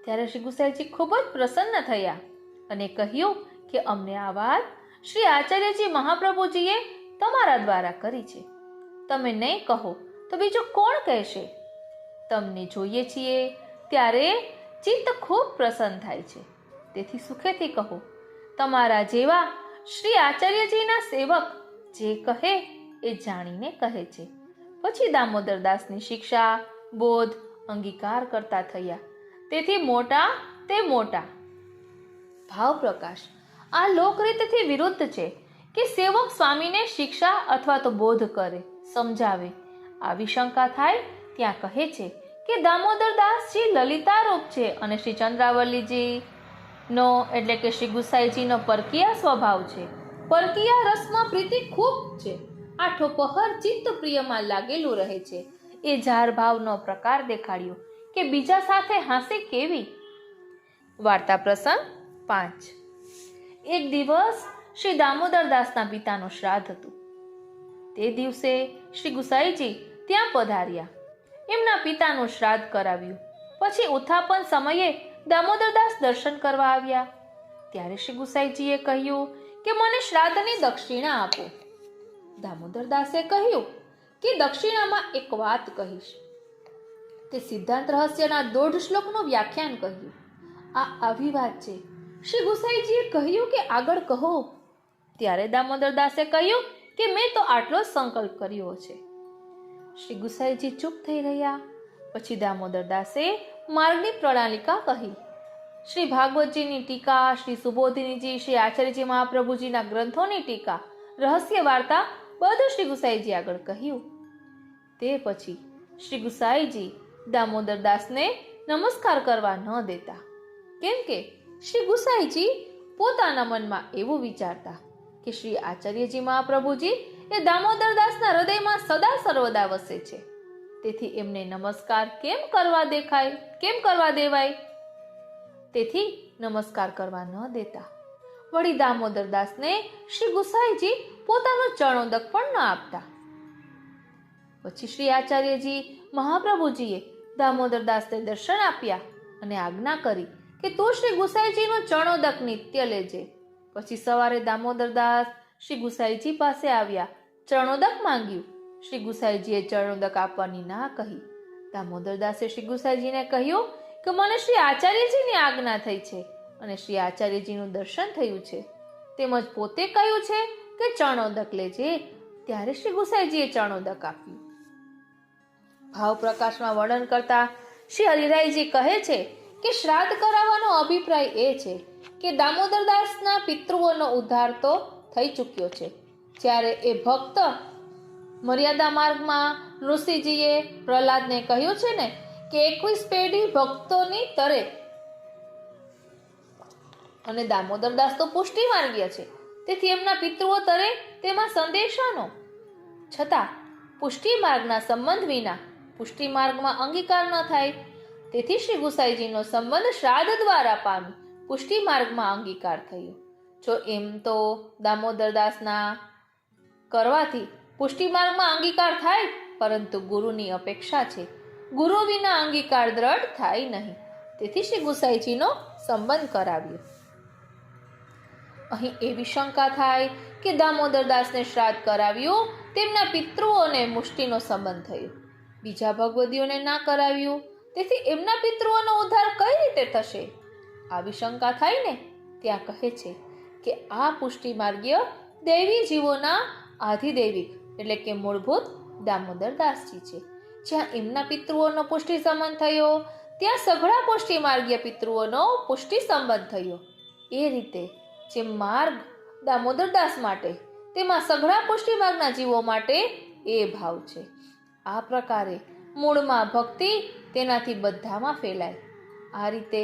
ત્યારે શ્રી ગુસાઈજી ખૂબ જ પ્રસન્ન થયા અને કહ્યું કે અમને આ વાત શ્રી આચાર્યજી મહાપ્રભુજીએ તમારા દ્વારા કરી છે. તમે નહીં કહો તો બીજું કોણ કહેશે? તમને જોઈએ છીએ ત્યારે ચિત્ત ખૂબ પ્રસન્ન થાય છે. તેથી સુખેથી કહો. તમારા જેવા શ્રી આચાર્યજીના સેવક જે કહે એ જાણીને કહે છે, પછી દામોદરદાસની શિક્ષા બોધ અંગીકાર કરતા થયા. તેથી મોટા તે મોટા. ભાવ પ્રકાશ આ લોકરીતથી વિરુદ્ધ છે કે સેવક સ્વામીને શિક્ષા અથવા તો બોધ કરે, સમજાવે. આવી શંકા થાય ત્યાં કહે છે કે દામોદરદાસજી લલિતારૂપ છે અને શ્રી ચંદ્રાવલીજી નો એટલે કે શ્રી ગુસાઈજીનો પરકીયા સ્વભાવ છે. પરકીયા રસમાં પ્રીતિ ખૂબ છે. આઠો પહર ચિત્ત પ્રિયમાં લાગેલું રહે છે. એ જાર ભાવનો પ્રકાર દેખાડ્યો કે બીજા સાથે હાંસી કેવી. વાર્તા પ્રસંગ 5. એક દિવસ શ્રી દામોદરદાસના પિતાનું શ્રાદ્ધ હતું. તે દિવસે શ્રી ગુસાઈજી ત્યાં પધાર્યા. એમના પિતાનું શ્રાદ્ધ કરાવ્યું. પછી ઉત્થાપન સમયે દામોદરદાસ દર્શન કરવા આવ્યા. ત્યારે શ્રી ગુસાઈજીએ કહ્યું કે મને શ્રાદ્ધની દક્ષિણા આપો. દામોદરદાસે કહ્યું કે દક્ષિણામાં એક વાત કહીશ. તે સિદ્ધાંત રહસ્યના 1.5 શ્લોકનું વ્યાખ્યાન કહ્યું. આ આવી વાત છે. શ્રી ગુસાઈજીએ કહ્યું કે આગળ કહો. ત્યારે દામોદરદાસે કહ્યું કે મેં તો આટલો જ સંકલ્પ કર્યો છે. શ્રી ગુસાઈજી ચૂપ થઈ રહ્યા. પછી દામોદરદાસે માર્ગની પ્રણાલિકા કહી. શ્રી ભાગવતજીની ટીકા, શ્રી સુબોધિનીજી, શ્રી આચાર્યજી મહાપ્રભુજીના ગ્રંથોની ટીકા, રહસ્ય વાર્તા બધું શ્રી ગુસાઈજી આગળ કહ્યું. તે પછી શ્રી ગુસાઈજી દામોદરદાસને નમસ્કાર કરવા ન દેતા. કેમ કે શ્રી ગુસાઈજી પોતાના મનમાં એવું વિચારતા કે શ્રી આચાર્યજી મહાપ્રભુજી એ દામોદરદાસના હૃદયમાં સદા સર્વદા વસે છે. તેથી એમને નમસ્કાર કેમ કરવા દેવાય? તેથી નમસ્કાર કરવા ન દેતા. વળી દામોદરદાસને શ્રી ગુસાઈજી પોતાનો ચરણોદક પણ ન આપતા. પછી શ્રી આચાર્યજી મહાપ્રભુજીએ દામોદરદાસને દર્શન આપ્યા અને આજ્ઞા કરી કે તું શ્રી ગુસાઈજીનો ચરણોદક નિત્ય લેજે. પછી સવારે દામોદરદાસ શ્રી ગુસાઈજી પાસે આવ્યા. ચરણોદક માંગ્યું. શ્રી ગુસાઈજીએ ચરણોદક આપવાની ના કહી. દામોદરદાસે શ્રી ગુસાઈજીને કહ્યું કે મને શ્રી આચાર્યજીની આજ્ઞા થઈ છે અને શ્રી આચાર્યજીનું દર્શન થયું છે. તેમજ પોતે કહ્યું છે કે ચરણોદક લેજે. ત્યારે શ્રી ગુસાઈજીએ ચરણોદક આપ્યું. ભાવ પ્રકાશમાં વર્ણન કરતા શ્રી હરિરાયજી કહે છે કે શ્રાદ્ધ કરાવવાનો અભિપ્રાય એ છે કે દામોદરદાસના પિતૃઓનો ઉદ્ધાર તો થઈ ચૂક્યો છે. જ્યારે એ ભક્ત મર્યાદા માર્ગમાં ઋષિજીએ પ્રહલાદને કહ્યું છે ને કે 21 પેઢી ભક્તોની તરે, અને દામોદરદાસ તો પુષ્ટિ માર્ગીય છે. તેથી એમના પિતૃઓ તરે તેમાં સંદેશાનો. છતાં પુષ્ટિ માર્ગના સંબંધ વિના પુષ્ટિ માર્ગમાં અંગીકાર ન થાય. તેથી શ્રી ગુસાઈજીનો સંબંધ શ્રાદ્ધ દ્વારા પામી પુષ્ટિ માર્ગમાં અંગીકાર થયો. જો એમ તો દામોદરદાસના કરવાથી પુષ્ટિ માર્ગમાં અંગીકાર થાય, પરંતુ ગુરુની અપેક્ષા છે. ગુરુ વિના અંગીકાર દ્રઢ થાય નહીં. તેથી શ્રી ગુસાઈજીનો સંબંધ કરાવ્યો. અહીં એવી શંકા થાય કે દામોદરદાસને શ્રાદ્ધ કરાવ્યું, તેમના પિતૃઓને મુષ્ટિનો સંબંધ થયો. બીજા ભગવદીઓને ના કરાવ્યું, તેથી એમના પિતૃઓનો ઉદ્ધાર કઈ રીતે થશે? આવી શંકા થાય ને ત્યાં કહે છે કે આ પુષ્ટિ માર્ગીય દૈવી જીવોના આધિદૈવિક એટલે કે મૂળભૂત દામોદરદાસજી છે. જ્યાં એમના પિતૃઓનો પુષ્ટિ સંબંધ થયો, ત્યાં સઘળા પુષ્ટિ માર્ગીય પિતૃઓનો પુષ્ટિ સંબંધ થયો. એ રીતે જે માર્ગ દામોદરદાસ માટે, તેમાં સઘળા પુષ્ટિ માર્ગના જીવો માટે એ ભાવ છે. આ પ્રકારે મૂળમાં ભક્તિ, તેનાથી બધામાં ફેલાય. આ રીતે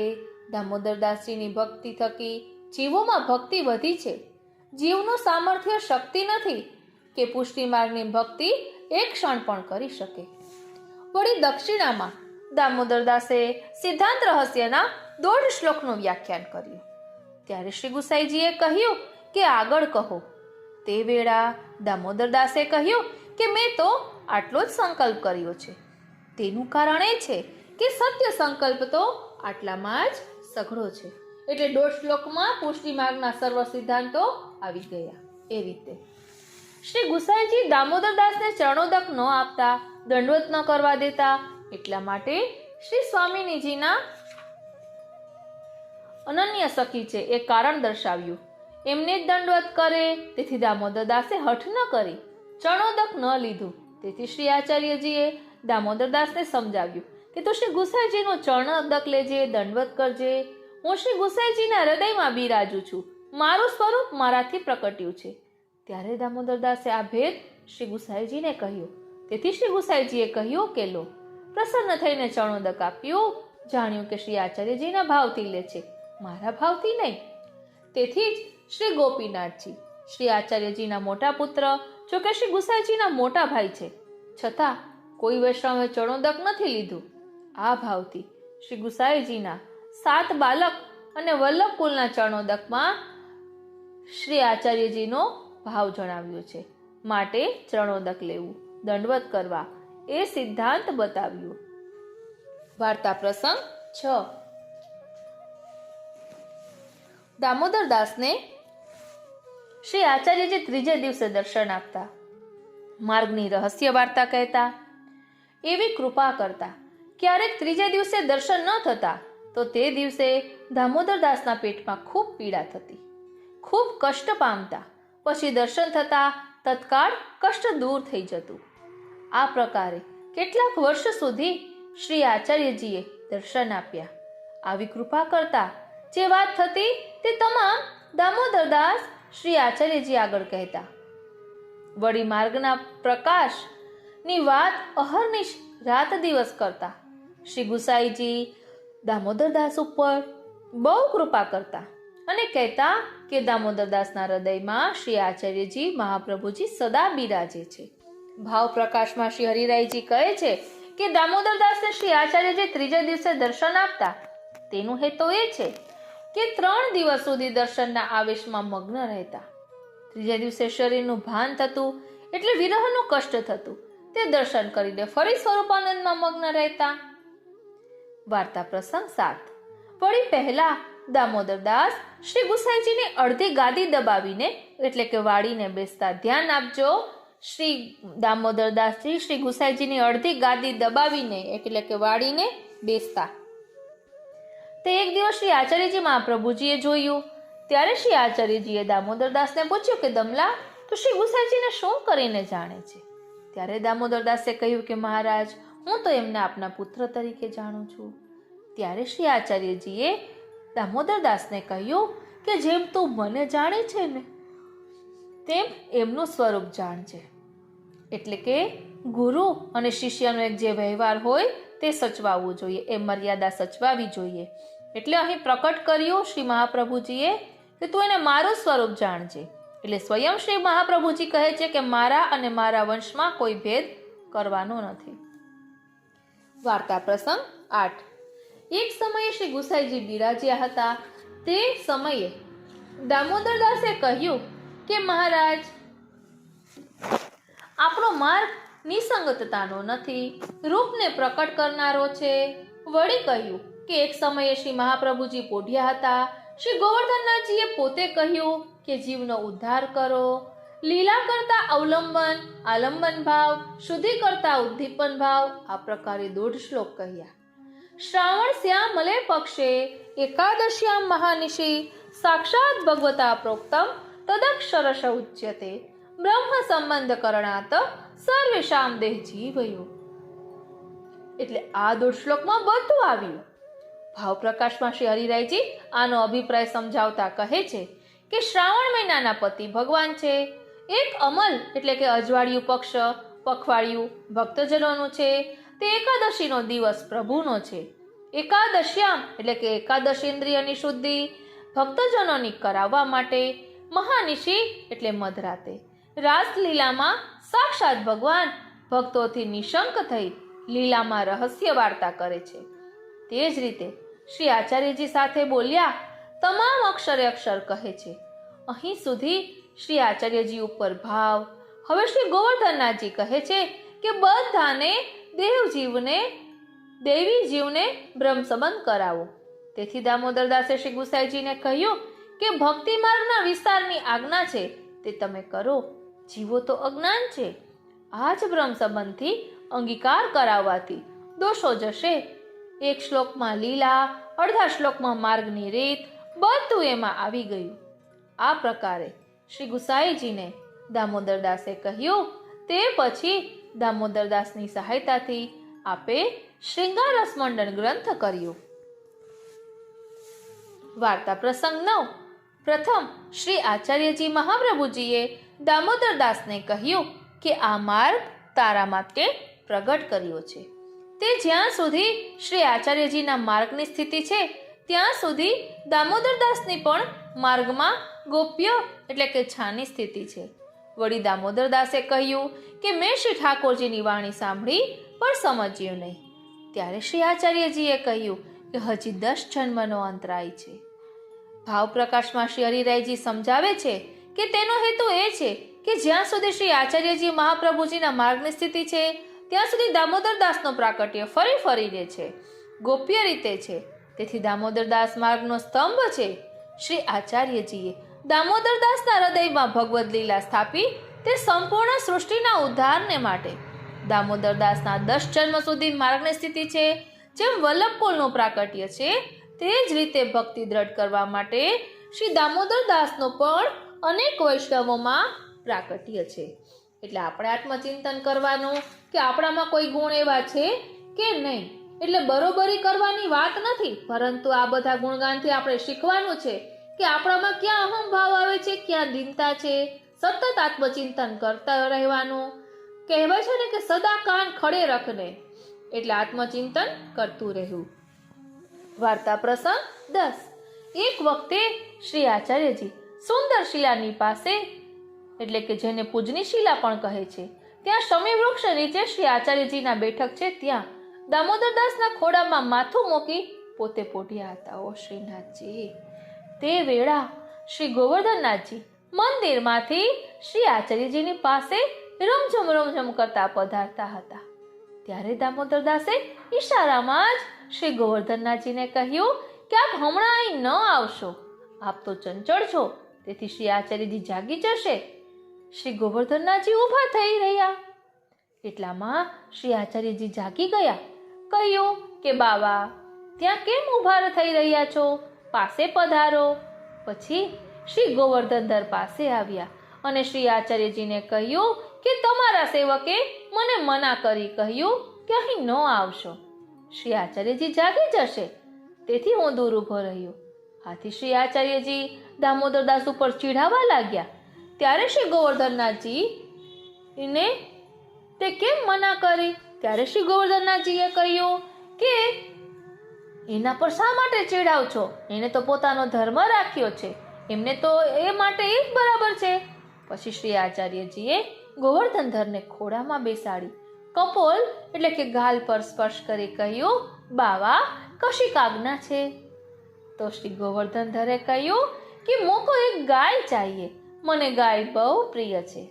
દામોદરદાસજીની ભક્તિ થકી જીવોમાં ભક્તિ વધી છે. જીવનું સામર્થ્ય શક્તિ નથી કે પુષ્ટિ માર્ગની ભક્તિ એક ક્ષણ પણ કરી શકે. વળી દક્ષિણામાં દામોદરદાસે સિદ્ધાંત રહસ્યના 1.5 શ્લોકનું વ્યાખ્યાન કર્યું. ત્યારે શ્રી ગુસાઈજીએ કહ્યું કે આગળ કહો. તે વેળા દામોદરદાસે કહ્યું કે મેં તો આટલો જ સંકલ્પ કર્યો છે. તેનું કારણ એ છે કે સત્ય સંકલ્પ તો આટલામાં જ સઘળો છે. એટલે 1.5 શ્લોકમાં પુષ્ટિ માર્ગના સર્વ સિદ્ધાંતો આવી ગયા. એ રીતે શ્રી ગુસાઈજી દામોદરદાસને ચરણોદક ન આપતા, દંડવત ન કરવા દેતા. એટલા માટે શ્રી સ્વામિનીજીના અનન્ય સખી છે એ કારણ દર્શાવ્યું. એમને જ દંડવત કરે. તેથી દામોદરદાસે હઠ ન કરી ચરણોદક ન લીધું. તેથી શ્રી આચાર્યજીએ દામોદરદાસને સમજાવ્યું કે તું શ્રી ગુસાઈજીનું ચરણોદક લેજે, દંડવત કરજે. હું શ્રી ગુસાઈજીના હૃદયમાં બિરાજું છું, મારું સ્વરૂપ મારાથી પ્રકટ્યું છે. ત્યારે દામોદરદાસે આ ભેદ શ્રી ગુસાઈજીને કહ્યું. તેથી શ્રી ગુસાઈજીએ કહ્યું કે લો. પ્રસન્ન થઈને ચરણોદક આપ્યું. જાણ્યું કે શ્રી આચાર્યજીના ભાવથી લે છે, મારા ભાવથી નહીં. તેથી જ શ્રી ગોપીનાથજી શ્રી આચાર્યજીના મોટા પુત્ર, જો કે શ્રી ગુસાઈજીના મોટા ભાઈ છે, છતાં કોઈ વૈષ્ણવે ચરણોદક નથી લીધું. આ ભાવથી શ્રી ગુસાઈજીના 7 બાલક અને વલ્લભ કુલના ચરણોદકમાં શ્રી આચાર્યજીનો ભાવ જણાવ્યો છે. માટે ચરણોદક લેવું, દંડવત કરવા એ સિદ્ધાંત બતાવ્યું. વાર્તા પ્રસંગ 6. દામોદરદાસને શ્રી આચાર્યજી ત્રીજે દિવસે દર્શન આપતા, માર્ગની રહસ્ય વાર્તા કહેતા, એવી કૃપા કરતા. ક્યારેક ત્રીજે દિવસે દર્શન ન થતા તો તે દિવસે દામોદરદાસના પેટમાં ખૂબ પીડા થતી, ખૂબ કષ્ટ પામતા. પછી દર્શન થતા તત્કાળ કષ્ટ દૂર થઈ જતું. આ પ્રકારે કેટલાક વર્ષ સુધી શ્રી આચાર્યજીએ દર્શન આપ્યા. આવી કૃપા કરતા જે વાત થતી તે તમામ દામોદરદાસ શ્રી આચાર્યજી આગળ કહેતા. વળી માર્ગના પ્રકાશની વાત અહર્નિશ રાત દિવસ કરતા. શ્રી ગુસાઈજી દામોદરદાસ ઉપર બહુ કૃપા કરતા અને કહેતા કે દામોદરદાસના હૃદયમાં શ્રી આચાર્યજી મહાપ્રભુજી સદા બિરાજે છે. ભાવ પ્રકાશમાં શ્રી હરિરાયજી કહે છે કે દામોદરદાસને શ્રી આચાર્યજી ત્રીજે દિવસે દર્શન આપતા. તેનું હેતુ એ છે કે 3 દિવસ સુધી દર્શનના આવેશમાં મગ્ન રહેતા. ત્રીજે દિવસે શરીરનું ભાન થતું એટલે વિરહનું કષ્ટ થતું. તે દર્શન કરીને ફરી સ્વરૂપાનંદમાં મગ્ન રહેતા. વાર્તા પ્રસંગ 7. વળી પહેલા દામોદરદાસ શ્રી ગુસાઈજીની અડધી ગાદી દબાવીને એટલે કે વાળીને બેસતા. ધ્યાન આપજો, શ્રી દામોદરદાસજી શ્રી ગુસાઈજીની અડધી ગાદી દબાવીને એટલે કે વાળીને બેસતા. તે એક દિવસ શ્રી આચાર્યજી મહાપ્રભુજીએ જોયું. ત્યારે શ્રી આચાર્યજીએ દામોદરદાસને પૂછ્યું કે દમલા, તું શ્રી ગુસાઈજીને શું કરીને જાણે છે? ત્યારે દામોદરદાસે કહ્યું કે મહારાજ, હું તો એમને આપના પુત્ર તરીકે જાણું છું. ત્યારે શ્રી આચાર્યજીએ દામોદરદાસને કહ્યું કે જેમ તું મને જાણે છે ને તેમ એમનું સ્વરૂપ જાણજે. એટલે કે ગુરુ અને શિષ્યનો એક જે વ્યવહાર હોય તે સચવાવવું જોઈએ, એ મર્યાદા સચવાવી જોઈએ. એટલે અહીં પ્રકટ કર્યું શ્રી મહાપ્રભુજીએ કે તું એને મારું સ્વરૂપ જાણજે. એટલે સ્વયં શ્રી મહાપ્રભુજી કહે છે કે મારા અને મારા વંશમાં કોઈ ભેદ કરવાનો નથી. વાર્તા પ્રસંગ 8. એક સમયે શ્રી ગુસાઈજી બિરાજ્યા હતા. તે સમયે દામોદરદાસે કહ્યું કે મહારાજ, આપણો માર્ગ નિસંગતતાનો નથી, રૂપને પ્રકટ કરનારો છે. વળી કહ્યું કે એક સમયે શ્રી મહાપ્રભુજી પોઢ્યા હતા. શ્રી ગોવર્ધનનાથજીએ પોતે કહ્યું કે જીવનો ઉદ્ધાર કરો. લીલા કરતા અવલંબન, આલંબન ભાવ, શુદ્ધિ કરતા ઉદ્દીપન ભાવ, આ પ્રકારે 12 શ્લોક કહ્યા. શ્રાવણ શ્યામલે પક્ષે એકાદશ્યામ મહાનિશી સાક્ષાત ભગવતા પ્રોક્તમ તદક્ષરશ ઉચ્યતે બ્રહ્મ સંબંધ કરણાત સર્વેશામ દેહ જીવયો. એટલે આ 12 શ્લોકમાં બધું આવ્યું. ભાવ પ્રકાશમાં શ્રી હરિરાયજી આનો અભિપ્રાય સમજાવતા કહે છે કે શ્રાવણ મહિનાના પતિ ભગવાન છે. એક અમલ એટલે કે અજવાળિયું પક્ષ, પખવાડિયું ભક્તજનોનું છે. તે એકાદશીનો દિવસ પ્રભુનો છે. એકાદશ્યામ એટલે કે એકાદશ ઇન્દ્રિયની શુદ્ધિ ભક્તજનોની કરાવવા માટે. મહાનિશી એટલે મધરાતે. રાસલીલામાં સાક્ષાત ભગવાન ભક્તોથી નિશંક થઈ લીલામાં રહસ્ય વાર્તા કરે છે. તે જ રીતે શ્રી આચાર્યજી સાથે બોલ્યા તમામ અક્ષરે અક્ષર કહે છે. અહીં સુધી શ્રી આચાર્યજી ઉપર ભાવ. હવે શ્રી ગોવર્ધનનાથજી કહે છે કે બધાને દેવી જીવને બ્રહ્મ સંબંધ કરાવો. તેથી દામોદરદાસે શ્રી ગુસાઈજીને કહ્યું કે ભક્તિ માર્ગના વિસ્તારની આજ્ઞા છે તે તમે કરો. જીવો તો અજ્ઞાન છે. આ જ બ્રહ્મ સંબંધથી અંગીકાર કરાવવાથી દોષો જશે. એક શ્લોકમાં લીલા, અડધા શ્લોકમાં માર્ગની રીત, બધું એમાં આવી ગયું. આ પ્રકારે શ્રી ગુસાઈજીને દામોદરદાસે કહ્યું. તે પછી દામોદરદાસની સહાયતાથી આપે શ્રૃંગાર રસમંડન ગ્રંથ કર્યો. વાર્તા પ્રસંગ 9. પ્રથમ શ્રી આચાર્યજી મહાપ્રભુજીએ દામોદરદાસને કહ્યું કે આ માર્ગ તારા માટે પ્રગટ કર્યો છે. તે જ્યાં સુધી શ્રી આચાર્યજીના માર્ગની સ્થિતિ છે ત્યાં સુધી દામોદરદાસની પણ માર્ગમાં ગોપ્ય એટલે કે છાની સ્થિતિ છે. વળી દામોદરદાસે કહ્યું કે મેં શ્રી ઠાકોરજીની વાણી સાંભળી પણ સમજ્યું નહીં. ત્યારે શ્રી આચાર્યજીએ કહ્યું કે હજી 10 જન્મનો અંતરાય છે. ભાવ પ્રકાશમાં શ્રી હરિરાયજી સમજાવે છે કે તેનો હેતુ એ છે કે જ્યાં સુધી શ્રી આચાર્યજી મહાપ્રભુજીના માર્ગની સ્થિતિ છે ત્યાં સુધી દામોદરદાસનો પ્રાકટ્ય ફરી રહે છે, ગોપ્ય રીતે છે. તેથી દામોદરદાસ માર્ગનો સ્તંભ છે. શ્રી આચાર્યજીએ દામોદરદાસના હૃદયમાં ભગવદ લીલા સ્થાપી તે સંપૂર્ણ સૃષ્ટિના ઉદ્ધારને માટે દામોદરદાસના 10 જન્મ સુધી માર્ગની સ્થિતિ છે. જેમ વલ્લભકુળનું પ્રાકટ્ય છે તે જ રીતે ભક્તિ દ્રઢ કરવા માટે શ્રી દામોદરદાસનો પણ અનેક વૈષ્ણવોમાં પ્રાકટ્ય છે. એટલે આપણે આત્મચિંતન કરવાનું કે આપણામાં કોઈ ગુણ એવા છે કે નહીં. એટલે બરોબરી કરવાની વાત નથી, પરંતુ આ બધા ગુણગાનથી આપણે શીખવાનું છે કે આપણામાં ક્યાં અહંભાવ આવે છે, ક્યાં દીનતા છે. સતત આત્મચિંતન કરતા રહેવાનું. કહેવાય છે ને કે સદા કાન ખડે રખને, એટલે આત્મચિંતન કરતું રહેવું. વાર્તા પ્રસંગ 10. એક વખતે શ્રી આચાર્યજી સુંદર શિલાની પાસે, એટલે કે જેને પૂજની શિલા પણ કહે છે, ત્યાં શમી વૃક્ષ નીચે શ્રી આચાર્યજીના બેઠક છે ત્યાં દામોદરદાસના ખોળામાં માથું મૂકી પોતે પોઢ્યા હતા. ઓ શ્રીનાથજી! તે વેળા શ્રી ગોવર્ધનનાથજી મંદિરમાંથી શ્રી આચાર્યજીની પાસે રમઝમ કરતા પધારતા હતા. ત્યારે દામોદરદાસે ઈશારામાં જ શ્રી ગોવર્ધનનાથજીને કહ્યું કે આપ હમણાં અહીં ન આવશો, આપ તો ચંચળ છો, તેથી શ્રી આચાર્યજી જાગી જશે. શ્રી ગોવર્ધનનાથજી ઊભા થઈ રહ્યા. એટલામાં શ્રી આચાર્યજી જાગી ગયા. કહ્યું કે બાવા, ત્યાં કેમ ઊભા થઈ રહ્યા છો? પાસે પધારો. પછી શ્રી ગોવર્ધનધર પાસે આવ્યા અને શ્રી આચાર્યજીને કહ્યું કે તમારા સેવકે મને મના કરી કહ્યું કે અહીં ન આવશો. શ્રી આચાર્યજી જાગી જશે, તેથી હું દૂર ઊભો રહ્યો. આથી શ્રી આચાર્યજી દામોદરદાસ ઉપર ચીડાવા લાગ્યા. ત્યારે શ્રી ગોવર્ધનનાથજી ને તે કેમ મના કરી? ત્યારે શ્રી ગોવર્ધનનાથજીએ કહ્યું કે એના પર શા માટે ચીડાવ છો? એને તો પોતાનો ધર્મ રાખ્યો છે, એમને તો એ માટે એ જ બરાબર છે. પછી શ્રી આચાર્યજીએ ગોવર્ધનધરને ખોળામાં બેસાડી કપોલ એટલે કે ગાલ પર સ્પર્શ કરી કહ્યું, બાવા, કશી આજ્ઞા છે? તો શ્રી ગોવર્ધનધરે કહ્યું કે મોકો એક ગાય ચાહીએ, મને ગાય બહુ પ્રિય છે.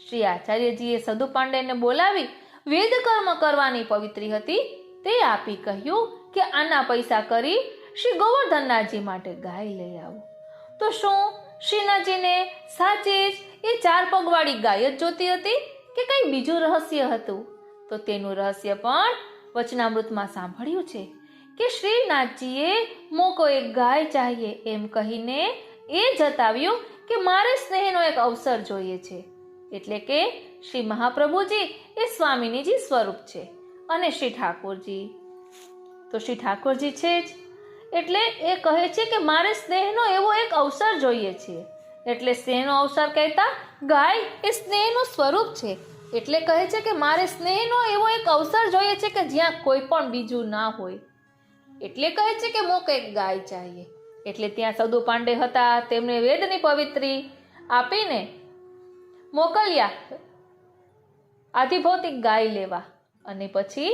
શ્રી આચાર્યજીએ સદુ પાંડેને બોલાવી વેદ કર્મ કરવાની પવિત્રી હતી તે આપી કહ્યું કે આના પૈસા કરી શ્રી ગોવર્ધનનાથજી માટે ગાય લઈ આવો. તો શું શ્રીનાથજીને સાચે જ એ 4 પગવાળી ગાય જ જોતી હતી કે કંઈ બીજું રહસ્ય હતું? તો તેનું રહસ્ય પણ વચનામૃતમાં સાંભળ્યું છે કે શ્રીનાથજીએ મોકો એક ગાય ચાહીએ એમ કહીને એ જતાવ્યું કે મારે સ્નેહનો એક અવસર જોઈએ છે. એટલે કે શ્રી મહાપ્રભુજી એ સ્વામિનીજી સ્વરૂપ છે અને શ્રી ઠાકોરજી તો શ્રી ઠાકોરજી છે જ. એટલે એ કહે છે કે મારે સ્નેહનો એવો એક અવસર જોઈએ છે. એટલે સ્નેહનો અવસર કહેતા ગાય એ સ્નેહનું સ્વરૂપ છે. એટલે કહે છે કે મારે સ્નેહનો એવો એક અવસર જોઈએ છે કે જ્યાં કોઈ પણ બીજું ના હોય. એટલે કહે છે કે મોક એક ગાય ચાહીએ. એટલે ત્યાં સદુ પાંડે હતા, તેમને વેદની પવિત્રી આપીને મોકલ્યા આધિભૌતિક ગાય લેવા. અને પછી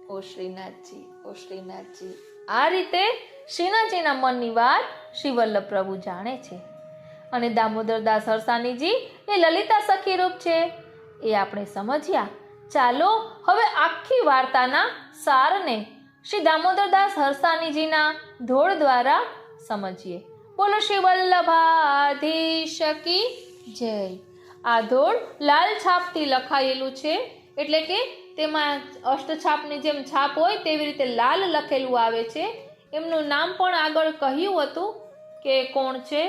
ઓ શ્રીનાથજી, ઓ શ્રીનાથજી, આ રીતે શ્રીનાથજીના મનની વાત શ્રી વલ્લભ પ્રભુ જાણે છે. અને દામોદરદાસ હરસાનીજી એ લલિતા સખી રૂપ છે એ આપણે સમજ્યા. ચાલો હવે આખી વાર્તાના સારને શ્રી દામોદરદાસ હરસાનીજીના ધોળ દ્વારા સમજીએ. બોલો શ્રી વલ્લભાધીશ કી જય. આ ધોળ લાલ છાપથી લખાયેલું છે, એટલે કે તેમાં અષ્ટછાપની જેમ છાપ હોય તેવી રીતે લાલ લખેલું આવે છે. એમનું નામ પણ આગળ કહ્યું હતું કે કોણ છે.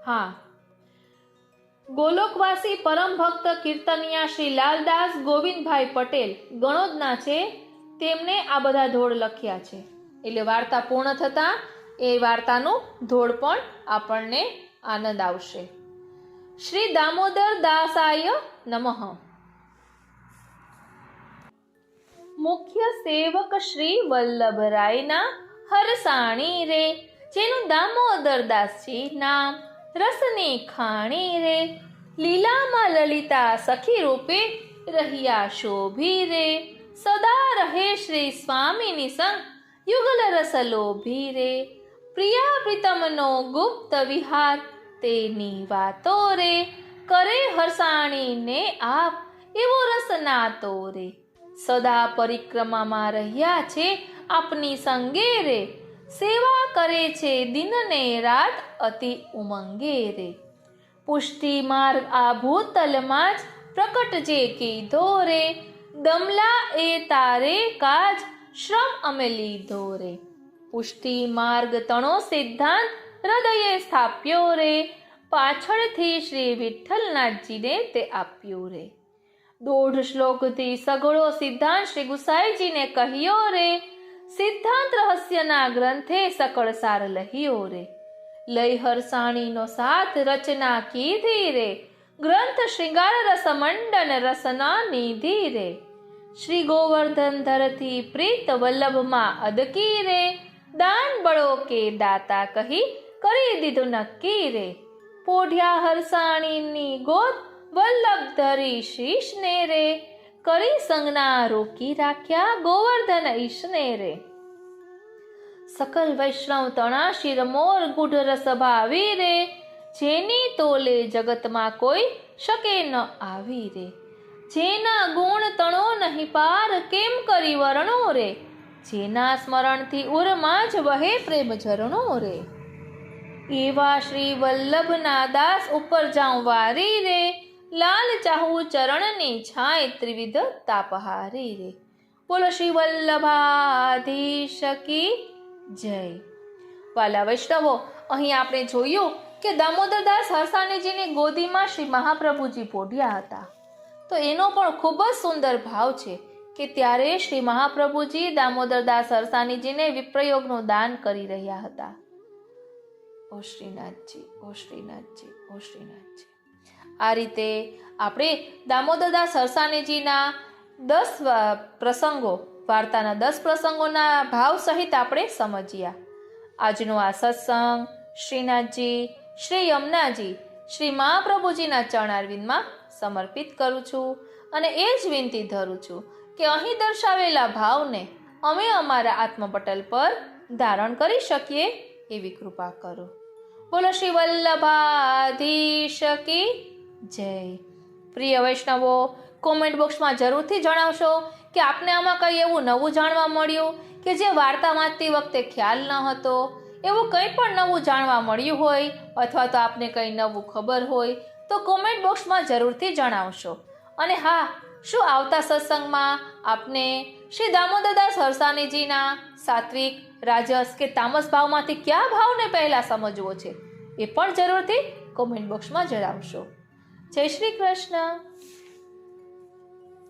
હા, ગોલોકવાસી પરમ ભક્ત કીર્તનિયા શ્રી લાલદાસ ગોવિંદભાઈ પટેલ ગણોદના છે. તેમને આ બધા ધોળ લખ્યા છે. એટલે વાર્તા પૂર્ણ થતાં એ વાર્તાનું ધોળ પણ આપણને આનંદ આવશે. શ્રી દામોદર દાસાય નમઃ. મુખ્ય સેવક શ્રી વલ્લભરાયના હરસાણી રે, જેનું દામોદર દાસજી નામ રસની ખાણી રે. લીલામાં લલિતા સખી રૂપે રહ્યા શોભી રે, સદા રહે શ્રી સ્વામીની સંગ યુગલ રસ લોભી રે. પ્રિયા પ્રીતમનો ગુપ્ત વિહાર તેની વાતો રે, કરે હરસાણીને આપ એવો રસ નાતો રે. સદા પરિક્રમામાં રહ્યા છે આપની સંગે રે, સેવા કરે છે દિનને રાત અતિ ઉમંગે રે. પુષ્ટિ માર્ગ આ ભૂતલમાં જ પ્રકટ જે કીધો રે, દમલા એ તારે કાજ શ્રમ અમે લીધો રે. પુષ્ટિ માર્ગ તણો સિદ્ધાંત હૃદયે સ્થાપ્યો રે, પાછળથી શ્રી વિઠ્ઠલનાથજીને તે આપ્યું રે. 1.5 શ્લોકથી સઘળો સિદ્ધાંત શ્રી ગુસાઈજીને કહ્યો રે, સિદ્ધાંત રહસ્યના ગ્રંથે સકળ સાર લહ્યો રે. લઈ હરસાણીનો સાથ રચના કીધી રે, ગ્રંથ શૃંગાર રસ મંડન રસના નિધિ રે. શ્રી ગોવર્ધન ધરથી પ્રીત વલ્લભમાં અદકી રે, દાન બળો કે દાતા કહી કરી દીધું નક્કી રે. પોઢ્યા હરસાણીની ગોદ વલ્લભ ધરી શીશને રે, કરી સંગના રોકી રાખ્યા ગોવર્ધન ઈશને રે. સકલ વૈષ્ણવ તણા શિરમોર ગુઢ રસ ભાવી રે, જેની તોલે જગતમાં કોઈ શકે ન આવી રે. જેના ગુણ તણો નહીં પાર કેમ કરી વર્ણો રે, જેના સ્મરણથી ઉરમાં જ વહે પ્રેમ ઝરણો રે. એવા શ્રી વલ્લભના દાસ ઉપર જાઉં વારી રે, લાલ ચાહું ચરણની છાય ત્રિવિધ તાપહારી રે. બોલો શ્રી વલ્લભાધીશ કી જય. વાલા વૈષ્ણવો, અહીં આપણે જોયું કે દામોદરદાસ હરસાણીજીની ગોદીમાં શ્રી મહાપ્રભુજી પોઢ્યા હતા. તો એનો પણ ખૂબ જ સુંદર ભાવ છે કે ત્યારે શ્રી મહાપ્રભુજી દામોદરદાસ હરસાણીજીને વિપ્રયોગનું દાન કરી રહ્યા હતા. ઓ શ્રીનાથજી, ઓ શ્રીનાથજી, ઓ શ્રીનાથજી. આ રીતે આપણે દામોદરદાસ હરસાણીજીના 10 પ્રસંગો, વાર્તાના 10 પ્રસંગોના ભાવ સહિત આપણે સમજ્યા. આજનો આ સત્સંગ શ્રીનાથજી, શ્રી યમુનાજી, શ્રી મહાપ્રભુજીના ચરણારવિંદમાં સમર્પિત કરું છું અને એ જ વિનંતી ધરું છું કે અહીં દર્શાવેલા ભાવને અમે અમારા આત્મપટલ પર ધારણ કરી શકીએ એવી કૃપા કરો. બોલો શ્રી વલ્લભાધીશ કી જય. પ્રિય વૈષ્ણવો, કોમેન્ટ બોક્સમાં જરૂરથી જણાવશો કે આપને આમાં કંઈ એવું નવું જાણવા મળ્યું કે જે વાર્તા વાંચતી વખતે ખ્યાલ ન હતો. એવું કંઈ પણ નવું જાણવા મળ્યું હોય અથવા તો આપને કંઈ નવું ખબર હોય તો કોમેન્ટ બોક્સમાં જરૂરથી જણાવશો. અને હા, શું આવતા સત્સંગમાં આપને શ્રી દામોદરદાસ હરસાણીજીના સાત્વિક, રાજસ કે તામસ ભાવમાંથી કયા ભાવને પહેલાં સમજવો છે એ પણ જરૂરથી કોમેન્ટ બોક્સમાં જણાવશો. જય શ્રી કૃષ્ણ.